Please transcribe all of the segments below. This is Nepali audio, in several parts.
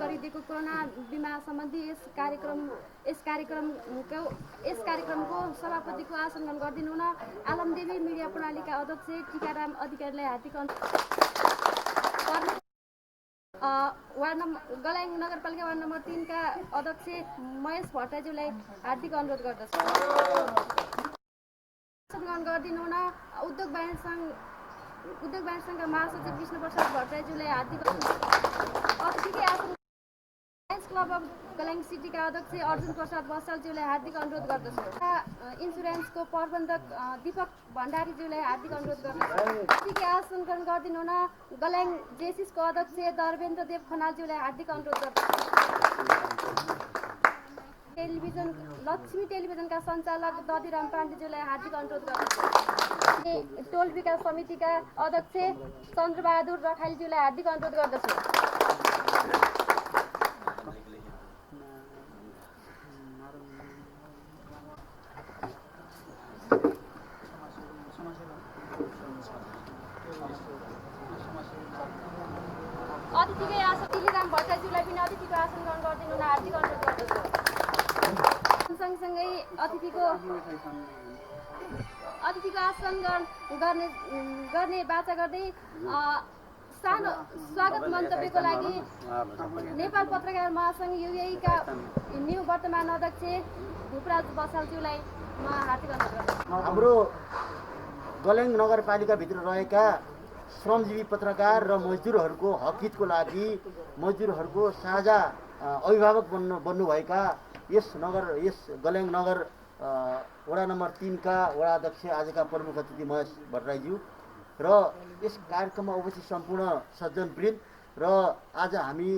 गरिदिएको कोरोना बिमा सम्बन्धी यस कार्यक्रमको सभापतिको आसन ग्रहण गरिदिनु हुन आलमदेवी मिडिया प्रणालीका अध्यक्ष टीकाराम अधिकारीलाई हार्दिक गलाङ नगरपालिका वार्ड नम्बर 3 का अध्यक्ष महेश भट्टराईज्यूलाई हार्दिक अनुरोध गर्दछु। ग्रहण गरिदिनु हुन उद्योग वाणिज्य सङ्घका महासचिव कृष्णप्रसाद भट्टराईज्यूलाई हार्दिक अतिथिकै आसन लायन्स क्लब अफ गलाङ सिटीका अध्यक्ष अर्जुन प्रसाद बसालज्यूलाई हार्दिक अनुरोध गर्दछु। इन्सुरेन्सको प्रबन्धक दीपक भण्डारीज्यूलाई हार्दिक अनुरोध गर्दछु। अतिथिकै आसन ग्रहण गरिदिनु हुन गलाङ जेसिसको अध्यक्ष धर्मेन्द्र देव खनालज्यूलाई हार्दिक अनुरोध गर्दछु। लक्ष्मी टेलिभिजनका सञ्चालक दधिराम पाण्डेज्यूलाई हार्दिक अनुरोध गर्दछु। टोल विकास समितिका अध्यक्ष चन्द्रबहादुर रखाइलज्यूलाई हार्दिक अनुरोध गर्दछु। अतिथिकै आसन टीकाराम भट्टराईज्यूलाई पनि अतिथिको आसन ग्रहण गरिदिनु हुन हार्दिक अनुरोध गर्दछु। सँगसँगै अतिथिको आसन गर्ने बाचा गर्दै सानो स्वागत मन्तव्यको लागि नेपाल पत्रकार महासङ्घ युएईका वर्तमान अध्यक्ष भूपराज बसालज्यूलाई म हार्दिक अनुरोध गर्दछु। हाम्रो गलाङ नगरपालिकाभित्र रहेका श्रमजीवी पत्रकार र मजदुरहरूको हकहितको लागि मजदुरहरूको साझा अभिभावक बन्नुभएका यस गलाङ नगर वडा नम्बर 3 का वडा अध्यक्ष आजका प्रमुख अतिथि महेश भट्टराईज्यू र यस कार्यक्रममा उपस्थित सम्पूर्ण सज्जनवृन्द र आज हामी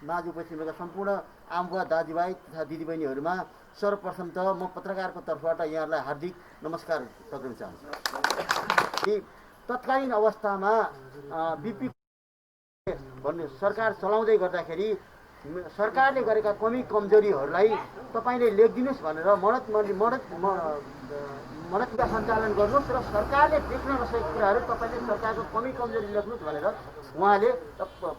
माझ उपस्थित भएका सम्पूर्ण आमबुवा दाजुभाइ तथा दिदीबहिनीहरूमा सर्वप्रथम त म पत्रकारको तर्फबाट यहाँहरूलाई हार्दिक नमस्कार टक्राउन चाहन्छु। तत्कालीन अवस्थामा बिपी भन्ने सरकार चलाउँदै गर्दाखेरि सरकारले गरेका कमी कमजोरीहरूलाई तपाईँले लेखिदिनुहोस् भनेर मडतका सञ्चालन गर्नुहोस् र सरकारले देख्न नसकेको कुराहरू तपाईँले सरकारको कमी कमजोरी लेख्नुहोस् भनेर उहाँले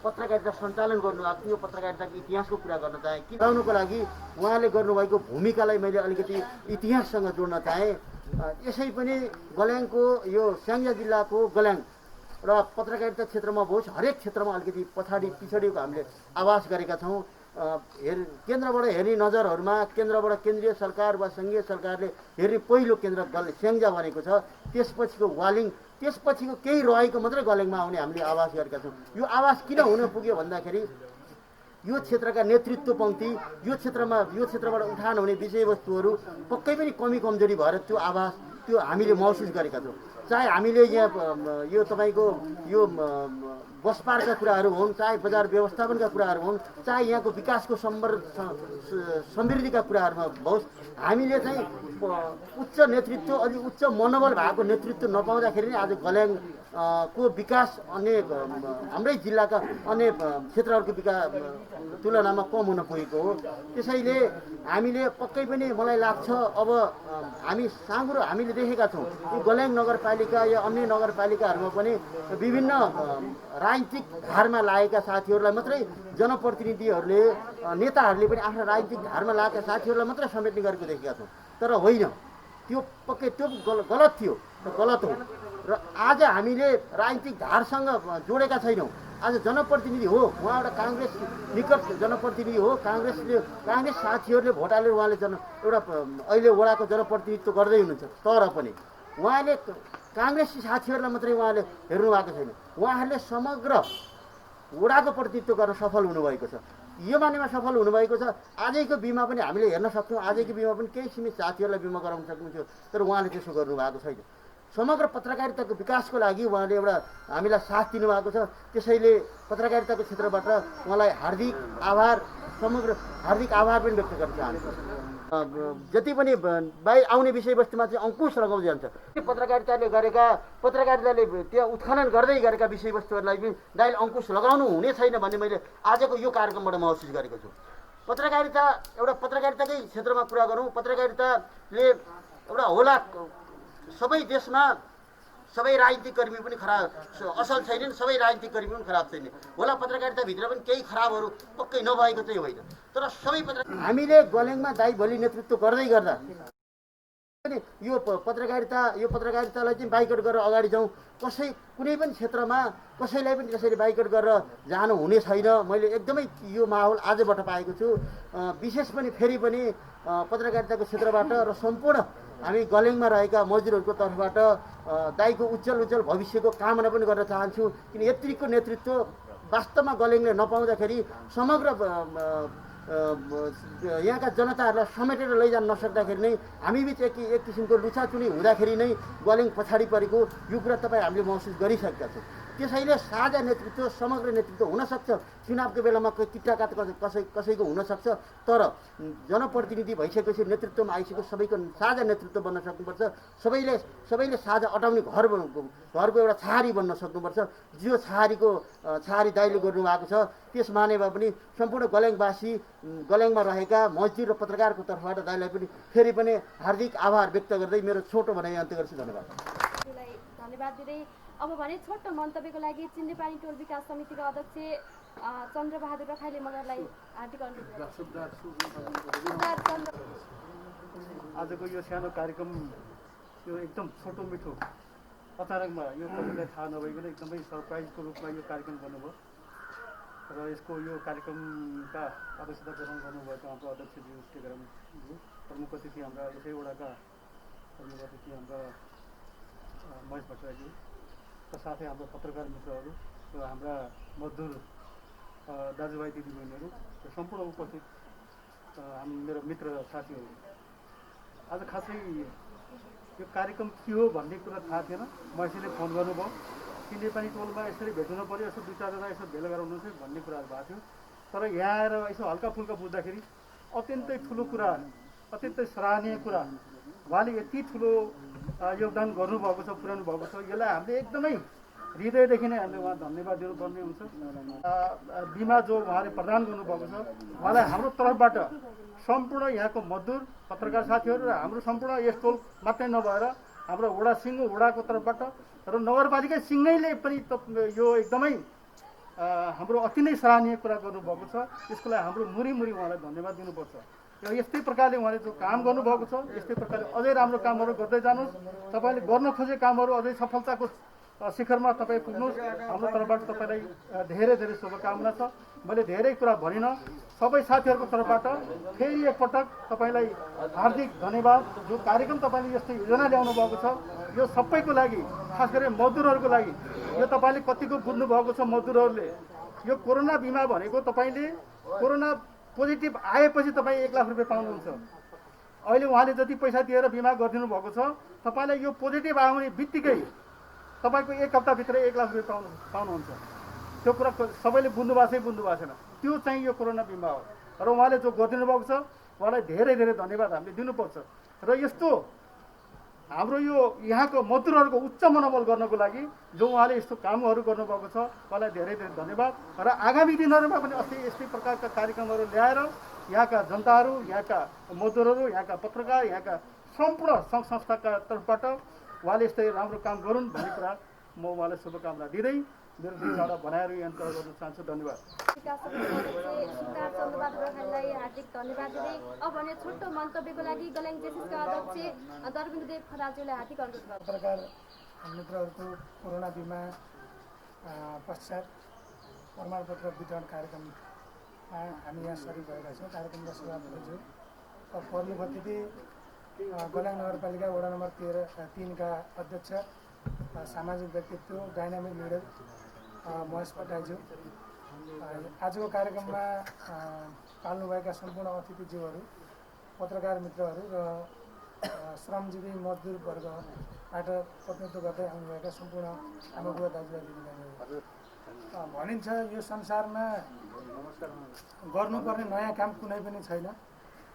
पत्रकारिता सञ्चालन गर्नुभएको थियो। पत्रकारिताको इतिहासको कुरा गर्न चाहे कि गराउनुको लागि उहाँले गर्नुभएको भूमिकालाई मैले अलिकति इतिहाससँग जोड्न चाहेँ। यसै पनि गलाङको यो स्याङ्जा जिल्लाको गलाङ र पत्रकारिता क्षेत्रमा होस् हरेक क्षेत्रमा अलिकति पिछडिएको हामीले आवाज गरेका छौँ। केन्द्रबाट हेर्ने नजरहरूमा केन्द्रबाट केन्द्रीय सरकार वा सङ्घीय सरकारले हेर्ने पहिलो केन्द्र स्याङ्जा बनेको छ। त्यसपछिको वालिङ, त्यसपछिको केही रहेको मात्रै गलाङमा आउने हामीले आवाज गरेका छौँ। यो आवाज किन हुन पुग्यो भन्दाखेरि यो क्षेत्रका नेतृत्व पङ्क्ति यो क्षेत्रबाट उठान हुने विषयवस्तुहरू पक्कै पनि कमी कमजोरी भएर त्यो आवाज त्यो हामीले महसुस गरेका छौँ। चाहे हामीले यहाँ यो तपाईँको यो बस पार्कका कुराहरू हुन्, चाहे बजार व्यवस्थापनका कुराहरू हुन्, चाहे यहाँको विकासको समृद्धिका कुराहरूमा होस्, हामीले चाहिँ उच्च नेतृत्व अलि उच्च मनोबल भएको नेतृत्व नपाउँदाखेरि नै आज गलाङ को विकास अन्य हाम्रै जिल्लाका अन्य क्षेत्रहरूको विकास तुलनामा कम हुन पुगेको हो। त्यसैले हामीले पक्कै पनि मलाई लाग्छ अब हामीले देखेका छौँ यो गलाङ नगरपालिका या अन्य नगरपालिकाहरूमा पनि विभिन्न राजनीतिक धारमा लागेका साथीहरूलाई मात्रै जनप्रतिनिधिहरूले नेताहरूले पनि आफ्ना राजनीतिक धारमा लागेका साथीहरूलाई मात्रै समेट्ने गरेको देखेका छौँ। तर होइन, त्यो पक्कै त्यो गलत थियो, गलत हो। र आज हामीले राजनीतिक धारसँग जोडेका छैनौँ। आज जनप्रतिनिधि हो, उहाँ एउटा काङ्ग्रेस निकट जनप्रतिनिधि हो। काङ्ग्रेस साथीहरूले भोट हालेर उहाँले एउटा अहिले वडाको जनप्रतिनिधित्व गर्दै हुनुहुन्छ। तर पनि उहाँले काङ्ग्रेसी साथीहरूलाई मात्रै उहाँले हेर्नु भएको छैन, उहाँहरूले समग्र वडाको प्रतिनिधित्व गर्न सफल हुनुभएको छ। यो मानेमा सफल हुनुभएको छ। आजैको बिमा पनि हामीले हेर्न सक्छौँ, आजैको बिमा पनि केही सीमित साथीहरूलाई बिमा गराउन सक्नुहुन्थ्यो, तर उहाँले त्यसो गर्नुभएको छैन। समग्र पत्रकारिताको विकासको लागि उहाँले एउटा हामीलाई साथ दिनुभएको छ। त्यसैले पत्रकारिताको क्षेत्रबाट उहाँलाई हार्दिक आभार पनि व्यक्त गर्न चाहन्छु। जति पनि बाहिर आउने विषयवस्तुमा चाहिँ अङ्कुश लगाउँदै जान्छ। पत्रकारिताले त्यहाँ उत्खनन गर्दै गरेका विषयवस्तुहरूलाई पनि दाइले अङ्कुश लगाउनु हुने छैन भन्ने मैले आजको यो कार्यक्रमबाट महसुस गरेको छु। पत्रकारिताकै क्षेत्रमा कुरा गरौँ। पत्रकारिताले एउटा होला सबै देशमा सबै राजनीतिक कर्मी पनि खराब असल छैनन्, सबै राजनीतिक कर्मी पनि खराब छैन होला। पत्रकारिताभित्र पनि केही खराबहरू पक्कै नभएको चाहिँ होइन, तर सबै हामीले गलेङमा दाइ भोलि नेतृत्व गर्दै गर्दा यो पत्रकारितालाई चाहिँ बाइकट गरेर अगाडि जाउँ। कुनै पनि क्षेत्रमा कसैलाई पनि त्यसरी बाइकट गरेर जानु हुने छैन। मैले एकदमै यो माहौल आजबाट पाएको छु। विशेष पनि फेरि पनि पत्रकारिताको क्षेत्रबाट र सम्पूर्ण हामी गलेङमा रहेका मजदुरहरूको तर्फबाट दाइको उज्जवल भविष्यको कामना पनि गर्न चाहन्छु। किन यत्रिको नेतृत्व वास्तवमा गलेङले नपाउँदाखेरि समग्र यहाँका जनताहरूलाई समेटेर लैजान नसक्दाखेरि नै हामीबिच एक किसिमको लुचाचुनी हुँदाखेरि नै गलेङ पछाडि परेको यो कुरा तपाईँ हामीले महसुस गरिसकेका छौँ। त्यसैले साझा नेतृत्व, समग्र नेतृत्व हुनसक्छ। चुनावको बेलामा किट्टाकाट कसैको हुनसक्छ, तर जनप्रतिनिधि भइसकेपछि नेतृत्वमा आइसकेको सबैको साझा नेतृत्व बन्न सक्नुपर्छ। सबैले साझा अटाउने घरको एउटा छहारी बन्न सक्नुपर्छ। जो छहारी दाइले गर्नुभएको छ, त्यस माने भए पनि सम्पूर्ण गलेङवासी, गलेङमा रहेका मजदुर र पत्रकारको तर्फबाट दाइलाई पनि फेरि पनि हार्दिक आभार व्यक्त गर्दै मेरो छोटो भनाइ अन्त्य गर्छु। धन्यवाद दिँदै अब भने छोटो मन्तव्यको लागि चिन्नेपानी टोल विकास समितिका अध्यक्ष चन्द्रबहादुर रखाइले मगरलाई हार्दिक अनुरोध। आजको यो सानो कार्यक्रम यो एकदम छोटो मिठो अचानकमा यो तपाईँलाई थाहा नभइकन एकदमै सरप्राइजको रूपमा यो कार्यक्रम गर्नुभयो र यसको यो कार्यक्रमका अध्यक्षता ग्रहण गर्नुभएको हाम्रो अध्यक्षज्यू टेकरामज्यू, प्रमुख अतिथि हाम्रा यसै वडाका प्रमुख अतिथि हाम्रा महेश भट्टराईज्यू र साथै हाम्रो पत्रकार मित्रहरू र हाम्रा मजदुर दाजुभाइ दिदीबहिनीहरू र सम्पूर्ण उपस्थित मेरो मित्र साथीहरू, आज खासै यो कार्यक्रम के हो भन्ने कुरा थाहा थिएन। महेशले फोन गर्नुभयो, चिन्नेपानी टोलमा यसरी भेट्नु पऱ्यो, यसो 2-4 जना यसो भेला गराउनुहुन्छ भन्ने कुराहरू भएको थियो। तर यहाँ आएर यसो हल्का फुल्का बुझ्दाखेरि अत्यन्तै ठुलो कुरा, अत्यन्तै सराहनीय कुरा, उहाँले यति ठुलो योगदान गर्नुभएको छ, पुर्याउनु भएको छ। यसलाई हामीले एकदमै हृदयदेखि नै हामीले उहाँ धन्यवाद दिनुपर्ने हुन्छ। बिमा जो उहाँले प्रदान गर्नुभएको छ, उहाँलाई हाम्रो तर्फबाट सम्पूर्ण यहाँको मजदुर पत्रकार साथीहरू र हाम्रो सम्पूर्ण यस टोल मात्रै नभएर हाम्रो वडा सिङ्गो वडाको तर्फबाट र नगरपालिका सिङ्गैले पनि यो एकदमै हाम्रो अति नै सराहनीय कुरा गर्नुभएको छ। यसको लागि हाम्रो मुरी उहाँलाई धन्यवाद दिनुपर्छ। र यस्तै प्रकारले उहाँले जो काम गर्नुभएको छ, यस्तै प्रकारले अझै राम्रो कामहरू गर्दै जानुहोस्। तपाईँले गर्न खोजेको कामहरू अझै सफलताको शिखरमा तपाईँ पुग्नुहोस्। हाम्रो तर्फबाट तपाईँलाई धेरै धेरै शुभकामना छ। मैले धेरै कुरा भनिनँ। सबै साथीहरूको तर्फबाट फेरि एकपटक तपाईँलाई हार्दिक धन्यवाद। जो कार्यक्रम तपाईँले यस्तो योजना ल्याउनु भएको छ, यो सबैको लागि, खास गरी मजदुरहरूको लागि, यो तपाईँले कतिको बुझ्नुभएको छ। मजदुरहरूले यो कोरोना बिमा भनेको तपाईँले कोरोना पोजिटिभ आएपछि तपाईँ 1 लाख रुपियाँ पाउनुहुन्छ। अहिले उहाँले जति पैसा दिएर बिमा गरिदिनु भएको छ, तपाईँलाई यो पोजिटिभ आउने बित्तिकै तपाईँको 1 हप्ताभित्रै 1 लाख रुपियाँ पाउनुहुन्छ। त्यो कुरा सबैले बुझ्नु भएको छैन। त्यो चाहिँ यो कोरोना बिमा हो र उहाँले जो गरिदिनु भएको छ उहाँलाई धेरै धेरै धन्यवाद हामीले दिनुपर्छ। र यस्तो हाम्रो यो यहाँको मजदुरहरूको उच्च मनोबल गर्नको लागि जो उहाँले यस्तो कामहरू गर्नुभएको छ, उहाँलाई धेरै धेरै धन्यवाद। र आगामी दिनहरूमा पनि यस्तै प्रकारका कार्यक्रमहरू ल्याएर यहाँका जनताहरू, यहाँका मजदुरहरू, यहाँका पत्रकार, यहाँका सम्पूर्ण सङ्घ संस्थाका तर्फबाट उहाँले यस्तै राम्रो काम गरून् भन्ने कुरा म उहाँलाई शुभकामना दिँदै मेरो 2 भनाइहरू यन्त्र गर्न चाहन्छु। धन्यवाद। चन्द्रबहादुर रखाइलाई हार्दिक धन्यवाद दिँदै अब भने छोटो मन्तव्यको लागि गलेङ जेसिसका अध्यक्ष दरबिन्दुदेव खराज्यूलाई हार्दिक अनुरोध गर्छु। पत्रकार मित्रहरूको कोरोना बिमा पश्चात प्रमाणपत्र वितरण कार्यक्रममा हामी यहाँ सरिक भएका छौँ। कार्यक्रमका सभापति छु। प्रमुख अतिथि गलेङ नगरपालिका वडा नम्बर 3 का अध्यक्ष, सामाजिक व्यक्तित्व, डाइनामिक लिडर महेश भट्टराईज्यू, आजको कार्यक्रममा पाल्नुभएका सम्पूर्ण अतिथिज्यूहरू, पत्रकार मित्रहरू र श्रमजीवी मजदुर वर्गबाट प्रतिनिधित्व गर्दै आउनुभएका सम्पूर्ण आमाबुवा दाजुभाइ दिदीबहिनीहरू, भनिन्छ यो संसारमा गर्नुपर्ने नयाँ काम कुनै पनि छैन।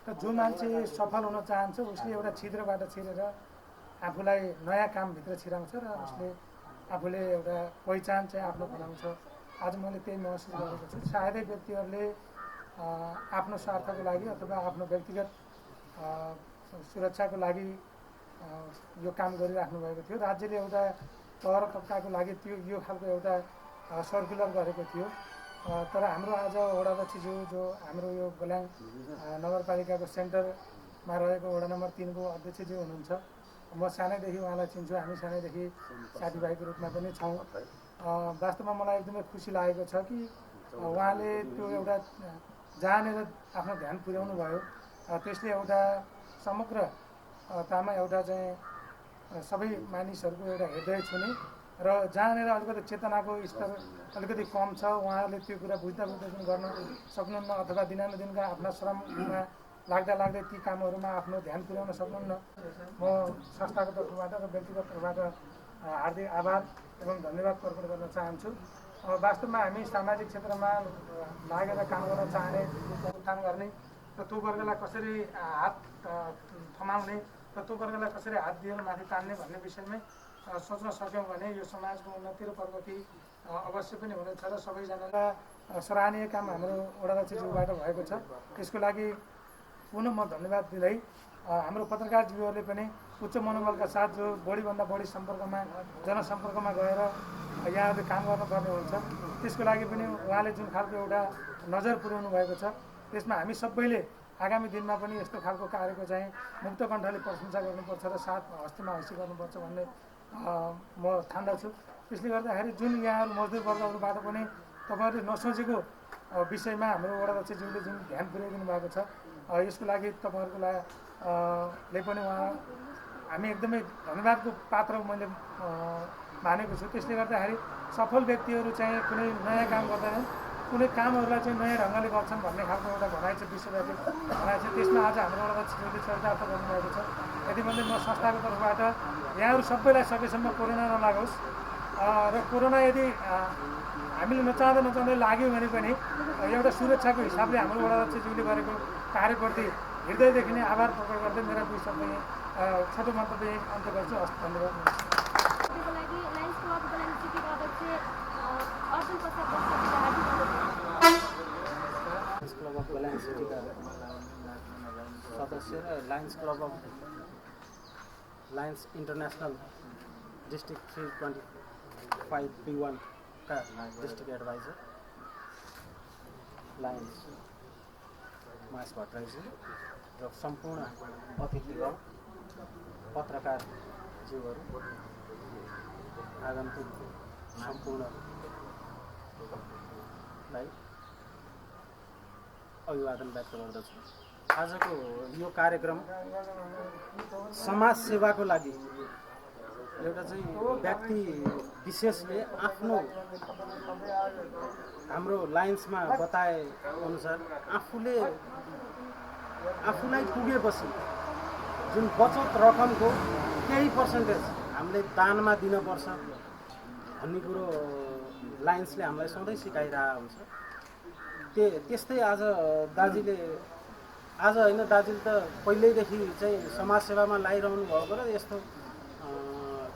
र जो मान्छे सफल हुन चाहन्छ उसले एउटा छिद्रबाट छिरेर आफूलाई नयाँ कामभित्र छिराउँछ र उसले आफूले एउटा पहिचान चाहिँ आफ्नो बनाउँछ। आज मैले त्यही महसुस गरेको छु। सायदै व्यक्तिहरूले आफ्नो स्वार्थको लागि अथवा आफ्नो व्यक्तिगत सुरक्षाको लागि यो काम गरिराख्नु भएको थियो। राज्यले एउटा तह र तब्काको लागि त्यो यो खालको एउटा सर्कुलर गरेको थियो। तर हाम्रो आज वडा अध्यक्षज्यू जो हाम्रो यो गोल्याङ नगरपालिकाको सेन्टरमा रहेको वडा नम्बर 3 को अध्यक्षज्यू हुनुहुन्छ। म सानैदेखि उहाँलाई चिन्छु, हामी सानैदेखि साथीभाइको रूपमा पनि छौँ। वास्तवमा मलाई एकदमै खुसी लागेको छ कि उहाँले त्यो एउटा जहाँनिर आफ्नो ध्यान पुर्याउनु भयो त्यसले एउटा समग्रतामा एउटा चाहिँ सबै मानिसहरूको एउटा हृदय छुने र जहाँनिर अलिकति चेतनाको स्तर अलिकति कम छ उहाँहरूले त्यो कुरा बुझ्दा पनि गर्न सक्नुहुन्न अथवा दिनानुदिनका आफ्ना श्रममा लाग्दै ती कामहरूमा आफ्नो ध्यान पुर्याउन सक्नुहुन्न। म संस्थाको तर्फबाट र व्यक्तिगत तर्फबाट हार्दिक आभार एवं धन्यवाद प्रकट गर्न चाहन्छु। वास्तवमा हामी सामाजिक क्षेत्रमा लागेर काम गर्न चाहने, उत्थान गर्ने र त्यो वर्गलाई कसरी हात थमाउने र त्यो वर्गलाई कसरी हात दिएर माथि तान्ने भन्ने विषयमै सोच्न सक्यौँ भने यो समाजको उन्नति र प्रगति अवश्य पनि हुनेछ र सबैजनालाई सराहनीय काम हाम्रो वडा अध्यक्षज्यूबाट भएको छ। त्यसको लागि पुनः म धन्यवाद दिँदै हाम्रो पत्रकारज्यूहरूले पनि उच्च मनोबलका साथ जो बढीभन्दा बढी सम्पर्कमा जनसम्पर्कमा गएर यहाँहरूले काम गर्नुपर्ने हुन्छ, त्यसको लागि पनि उहाँले जुन खालको एउटा नजर पुर्याउनु भएको छ त्यसमा हामी सबैले आगामी दिनमा पनि यस्तो खालको कार्यको चाहिँ मुक्त कण्ठले प्रशंसा गर्नुपर्छ र साथ हस्तीमा हस्ती गर्नुपर्छ भन्ने म ठान्दछु। त्यसले गर्दाखेरि जुन यहाँहरू मजदुर वर्गहरूबाट पनि तपाईँहरूले नसोचेको विषयमा हाम्रो वडा अध्यक्षज्यूले जुन ध्यान पुर्याइदिनु भएको छ यसको लागि तपाईँहरूको ले पनि उहाँ हामी एकदमै धन्यवादको पात्र मैले मानेको छु। त्यसले गर्दाखेरि सफल व्यक्तिहरू चाहिँ कुनै नयाँ काम गर्दैनन्, कुनै कामहरूलाई चाहिँ नयाँ ढङ्गले गर्छन् भन्ने खालको एउटा भनाइ छ, विश्वव्यापी भनाइ छ। त्यसमा आज हाम्रो वडा अध्यक्षज्यूले चरितार्थ गर्नुभएको छ। यति भन्दै म संस्थाको तर्फबाट यहाँहरू सबैलाई सकेसम्म कोरोना नलागोस् र कोरोना यदि हामीले नचाहँदै लाग्यो भने पनि एउटा सुरक्षाको हिसाबले हाम्रो वडा अध्यक्षज्यूले गरेको कार्यप्रति हृदयदेखि नै आभार प्रकट गर्दै मेरा दुई शब्द छोटो मन्तव्य अन्त्य गर्छु। हस्, धन्यवाद। त्यसको लागि लायन्स क्लब गोल्याङ सिटीका अध्यक्ष अर्जुन प्रसाद बस्नेतलाई हार्दिक लायन्स क्लब अफ गोल्याङ सिटीका सदस्य र Lions Club of Lions International District 325B1 का डिस्ट्रिक्ट एडभाइजर लायन्स महेश भट्टराईजी र सम्पूर्ण अतिथिगण, पत्रकारज्यूहरू, आगन्तुक सम्पूर्णलाई अभिवादन व्यक्त गर्दछु। आजको यो कार्यक्रम समाज सेवाको लागि एउटा चाहिँ व्यक्ति विशेषले आफ्नो हाम्रो लायन्समा बताए अनुसार आफूलाई पुगेपछि जुन बचत रकमको केही पर्सेन्टेज हामीले दानमा दिनुपर्छ भन्ने कुरो लायन्सले हामीलाई सधैँ सिकाइरहेको हुन्छ। त्यस्तै आज दाजुले आज होइन, दाजुले त पहिल्यैदेखि चाहिँ समाजसेवामा लागिरहनु भएको र यस्तो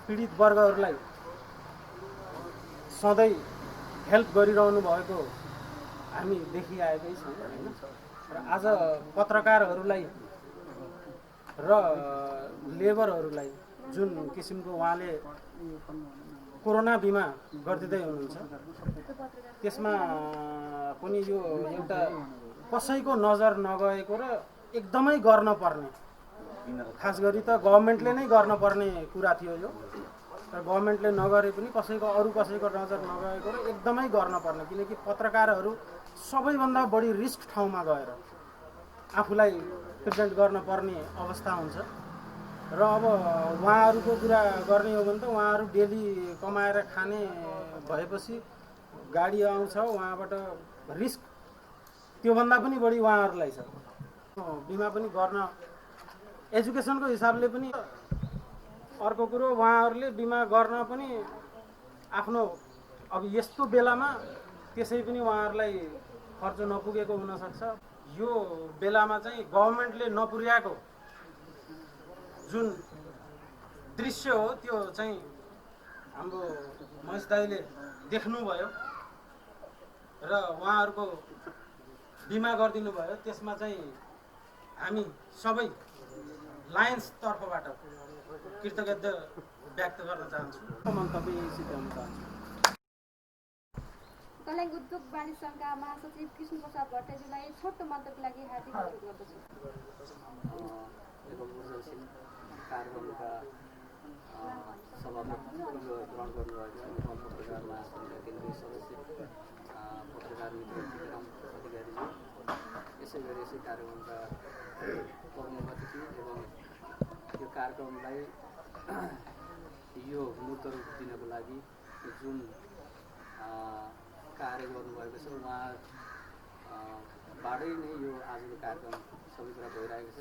पीडित वर्गहरूलाई सधैँ हेल्प गरिरहनु भएको हामी देखिआएकै छौँ होइन। र आज पत्रकारहरूलाई र लेबरहरूलाई जुन किसिमको उहाँले कोरोना बिमा गरिदिँदै हुनुहुन्छ त्यसमा पनि यो एउटा कसैको नजर नगएको र एकदमै गर्न पर्ने, खास गरी त गभर्मेन्टले नै गर्नुपर्ने कुरा थियो यो। र गभर्मेन्टले नगरे पनि अरू कसैको नजर नगएको र एकदमै गर्न पर्ने, किनकि पत्रकारहरू सबैभन्दा बढी रिस्क ठाउँमा गएर आफूलाई प्रेजेन्ट गर्न पर्ने अवस्था हुन्छ। र अब उहाँहरूको कुरा गर्ने हो भने त उहाँहरू डेली कमाएर खाने भएपछि गाडी आउँछ उहाँबाट रिस्क त्योभन्दा पनि बढी उहाँहरूलाई छ। बिमा पनि गर्न एजुकेसनको हिसाबले पनि अर्को कुरो उहाँहरूले बिमा गर्न पनि आफ्नो अब यस्तो बेलामा त्यसै पनि उहाँहरूलाई खर्च नपुगेको हुनसक्छ। यो बेलामा चाहिँ गभर्मेन्टले नपुर्याएको जुन दृश्य हो त्यो चाहिँ हाम्रो महेश दाइले देख्नुभयो र उहाँहरूको बिमा गरिदिनु भयो। त्यसमा चाहिँ हामी सबै लायन्स तर्फबाट कृतज्ञता व्यक्त गर्न चाहन्छु, मन्तव्य यही सिद्ध्याउन चाहन्छु। कल्याङ उद्योग वाणिज्य सङ्घका महासचिव कृष्ण प्रसाद भट्टराईज्यूलाई छोटो मन्तव्यको लागि हार्दिक अनुरोध गर्दछु। एवं ऊर्जाशील कार्यक्रमका सभामुख ग्रहण गर्नुभएको नेपाल पत्रकार महासङ्घका केन्द्रीय सदस्य पत्रकार मित्र टिकाराम अधिकारीज्यू, यसै गरी यसै कार्यक्रमका प्रमुख अतिथि एवं यो कार्यक्रमलाई यो मूर्त रूप दिनको लागि जुन कार्य गर्नुभएको छ उहाँबाटै नै यो आजको कार्यक्रम सबै कुरा भइरहेको छ।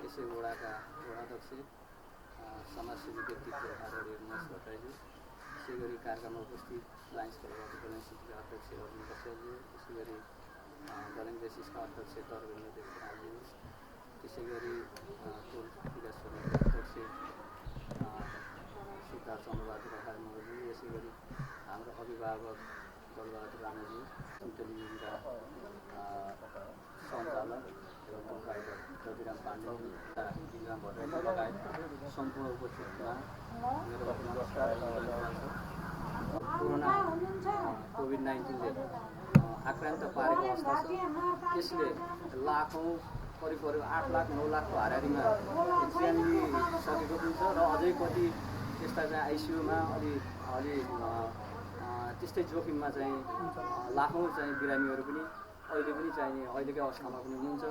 यसै वडाका वडाध्यक्ष समाजसेवी व्यक्तित्व आदरणीय महेश भट्टराईज्यू, त्यसै गरी कार्यक्रममा उपस्थित लायन्स क्लब कल्याङ सिटीका अध्यक्ष अर्जुन बस्यालज्यू, त्यसै गरी कल्याङ बेसिसका अध्यक्ष दरवेन्द्र देवराज्यू, त्यसै गरी टोल विकास समितिका अध्यक्ष सिद्धार्थ चन्द्रबहादुर राखालज्यू, यसै गरी हाम्रो अभिभावक बलबहादुर राणाज्यू, टेलिभिजनका सञ्चालक एवं प्रोभाइडर रविराम पाण्डे, गिरिराम भट्टराई लगायत सम्पूर्ण उपस्थितिमा मेरो नमस्कार। कोरोना कोभिड-19ले आक्रान्त पारेको अवस्था छ। यसले लाखौँ करिब 8 लाख 9 लाखको हाराहारीमा ज्यान लिइसकेको पनि छ र अझै कति यस्ता चाहिँ आइसियुमा अलि त्यस्तै जोखिममा चाहिँ लाखौँ चाहिँ बिरामीहरू पनि अहिले पनि चाहिँ अहिलेकै अवस्थामा पनि हुनुहुन्छ।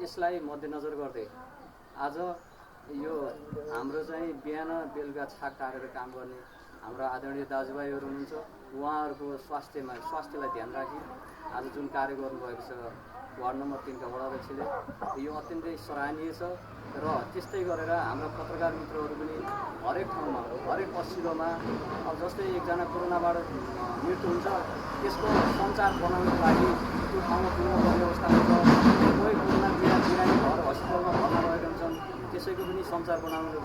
यसलाई मध्यनजर गर्दै आज यो हाम्रो चाहिँ बिहान बेलुका छाक टारेर काम गर्ने हाम्रो आदरणीय दाजुभाइहरू हुनुहुन्छ, उहाँहरूको स्वास्थ्यलाई ध्यान राखी आज जुन कार्य गर्नुभएको छ वार्ड नम्बर 3 का वडाध्यक्षले, यो अत्यन्तै सराहनीय छ। र त्यस्तै गरेर हाम्रो पत्रकार मित्रहरू पनि हरेक ठाउँमा हरेक पछिल्लोमा अब जस्तै एकजना कोरोनाबाट मृत्यु हुन्छ त्यसको सञ्चार बनाउनको लागि त्यो ठाउँमा पुग्नुपर्ने अवस्थामा छ। कोही कोरोना बिरामी घर हस्पिटलमा भर्ना रहेका हुन्छन्, त्यसैको पनि सञ्चार बनाउनको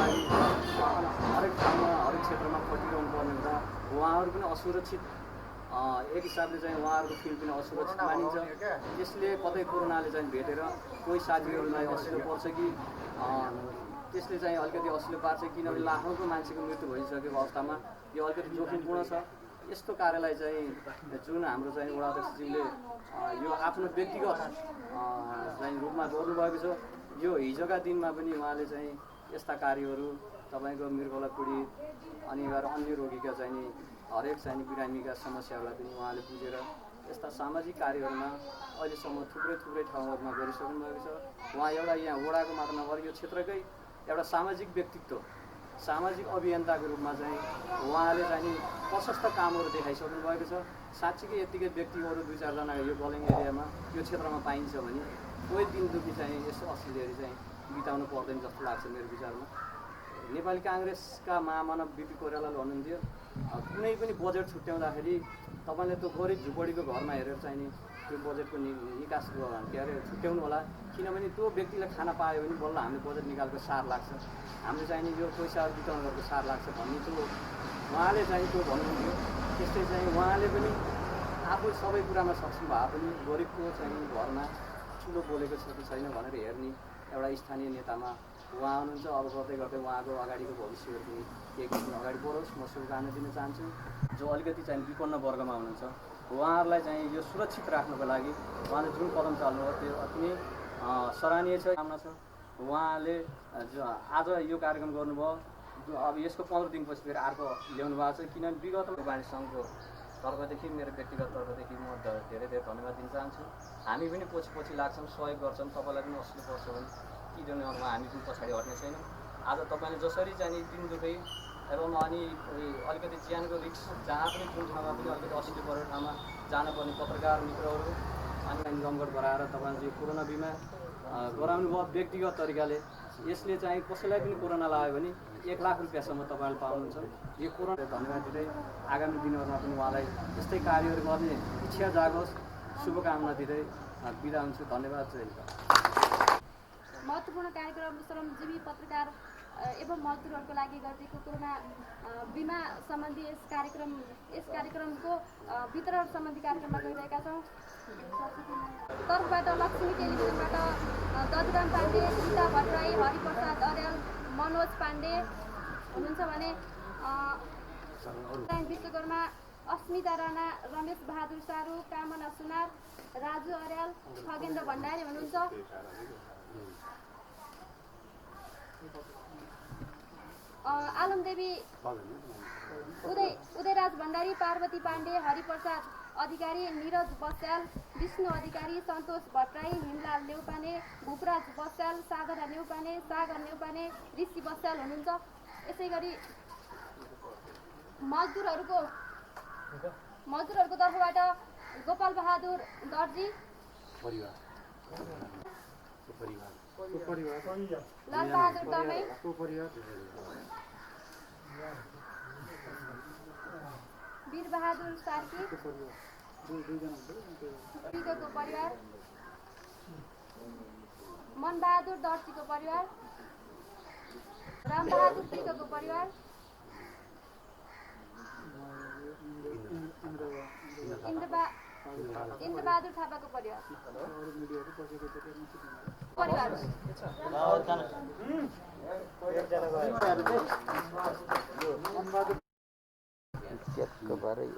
लागि हरेक ठाउँमा हरेक क्षेत्रमा खटिरहनु पर्ने हुँदा उहाँहरू पनि असुरक्षित, एक हिसाबले चाहिँ उहाँहरूको फिल्ड पनि असुरक्षित मानिन्छ। त्यसले कतै कोरोनाले चाहिँ भेटेर कोही साथीहरूलाई असिलो पर्छ कि त्यसले चाहिँ अलिकति असिलो पार्छ, किनभने लाखौँको मान्छेको मृत्यु भइसकेको अवस्थामा यो अलिकति जोखिमपूर्ण छ। यस्तो कार्यलाई चाहिँ जुन हाम्रो चाहिँ वडाध्यक्षज्यूले यो आफ्नो व्यक्तिगत चाहिँ रूपमा गर्नुभएको छ, यो हिजोका दिनमा पनि उहाँले चाहिँ यस्ता कार्यहरू तपाईँको मृगौला पीडित अनि अन्य रोगीका चाहिँ हरेक चाहिँ बिरामीका समस्याहरूलाई पनि उहाँले बुझेर यस्ता सामाजिक कार्यहरूमा अहिलेसम्म थुप्रै ठाउँहरूमा गरिसक्नु भएको छ। उहाँ एउटा यहाँ वडाको मात्र नभएर यो क्षेत्रकै एउटा सामाजिक व्यक्तित्व, सामाजिक अभियन्ताको रूपमा चाहिँ उहाँले चाहिँ प्रशस्त कामहरू देखाइसक्नु भएको छ। साँच्चीकै यतिकै व्यक्तिहरू 2-4 जना यो कल्याङ एरियामा यो क्षेत्रमा पाइन्छ भने कोही दिन दुखी चाहिँ यसो असुविधाहरू चाहिँ बिताउनु पर्दैन जस्तो लाग्छ मेरो विचारमा। नेपाली काङ्ग्रेसका महामानव बिपी कोइरालाले भन्नुहुन्थ्यो, कुनै पनि बजेट छुट्याउँदाखेरि तपाईँले त्यो गरिब झुपडीको घरमा हेरेर चाहिँ नि त्यो बजेटको निकास छुट्याउनु होला, किनभने त्यो व्यक्तिले खाना पायो भने बल्ल हामीले बजेट निकालेको सार लाग्छ, हामीले चाहिँ यो पैसाहरू वितरण गरेको सार लाग्छ भन्ने त्यो उहाँले चाहिँ त्यो भन्नुहुन्थ्यो। त्यस्तै चाहिँ उहाँले पनि आफू सबै कुरामा सक्षम भए पनि गरिबको चाहिँ घरमा ठुलो बोलेको छ कि छैन भनेर हेर्ने एउटा स्थानीय नेतामा उहाँ हुनुहुन्छ। अब गर्दै गर्दै उहाँको अगाडिको भविष्यहरू पनि एक दिन अगाडि बढोस् म शुभकामना दिन चाहन्छु। जो अलिकति चाहिँ विपन्न वर्गमा हुनुहुन्छ उहाँहरूलाई चाहिँ यो सुरक्षित राख्नको लागि उहाँले जुन कदम चाल्नुभयो त्यो अति नै सराहनीय छ, कामना छ। उहाँले आज यो कार्यक्रम गर्नुभयो, अब यसको 15 दिनपछि फेरि अर्को ल्याउनु भएको छ, किनभने विगतमा वाणिज्य सङ्घको तर्फदेखि मेरो व्यक्तिगत तर्फदेखि म धेरै धन्यवाद दिन चाहन्छु। हामी पनि पछि लाग्छौँ, सहयोग गर्छौँ। तपाईँलाई पनि असुविधा पर्छ भने किन हामी पनि पछाडि हट्ने छैनौँ। आज तपाईँले जसरी चाहिँ दिन दुखै एवं अनि अलिकति ज्यानको रिक्स जहाँ पनि जुन ठाउँमा पनि अलिकति असुविधा परेको ठाउँमा जानुपर्ने पत्रकार मित्रहरू अनि जमघट गराएर तपाईँले यो कोरोना बिमा गराउनु भयो व्यक्तिगत तरिकाले। यसले चाहिँ कसैलाई पनि कोरोना लाग्यो भने 1 लाख रुपियाँसम्म तपाईँले पाउनुहुन्छ। यो कोरोना धन्यवाद दिँदै आगामी दिनहरूमा पनि उहाँलाई यस्तै कार्यहरू गर्ने इच्छा जागोस्, शुभकामना दिँदै बिदा हुन्छु। धन्यवाद। जय नेपाल। महत्त्वपूर्ण कार्यक्रम श्रमजीवी पत्रकार एवं मजदुरहरूको लागि गरिएको कोरोना बिमा सम्बन्धी यस कार्यक्रमको वितरण सम्बन्धी कार्यक्रममा गइरहेका छौँ। तर्फबाट लक्ष्मी टेलिभिजनबाट दजुराम पाण्डे, सीता भट्टराई, हरिप्रसाद अर्याल, मनोज पाण्डे, हुनुहुन्छ भने विश्वकर्मा, अस्मिता राणा, रमेश बहादुर सारू, कामना सुनार, राजु अर्याल, खगेन्द्र भण्डारी हुनुहुन्छ। आलमदेवी, उदयराज भण्डारी, पार्वती पाण्डे, हरिप्रसाद अधिकारी, निरज बस्याल, विष्णु अधिकारी, सन्तोष भट्टराई, हिमलाल नेउपाने, भूपराज बस्याल, सागरा नेउपाने, सागर नेउपाने, ऋषि बस्याल हुनुहुन्छ। यसै गरी मजदुरहरूको तर्फबाट गोपाल बहादुर दर्जी, लालबहादुर दमाई, वीरबहादुर सार्की, विगको परिवार, मनबहादुर दर्जीको परिवार, रामबहादुर विगको परिवार, इन्द्रबहादुर थापाको परिवार।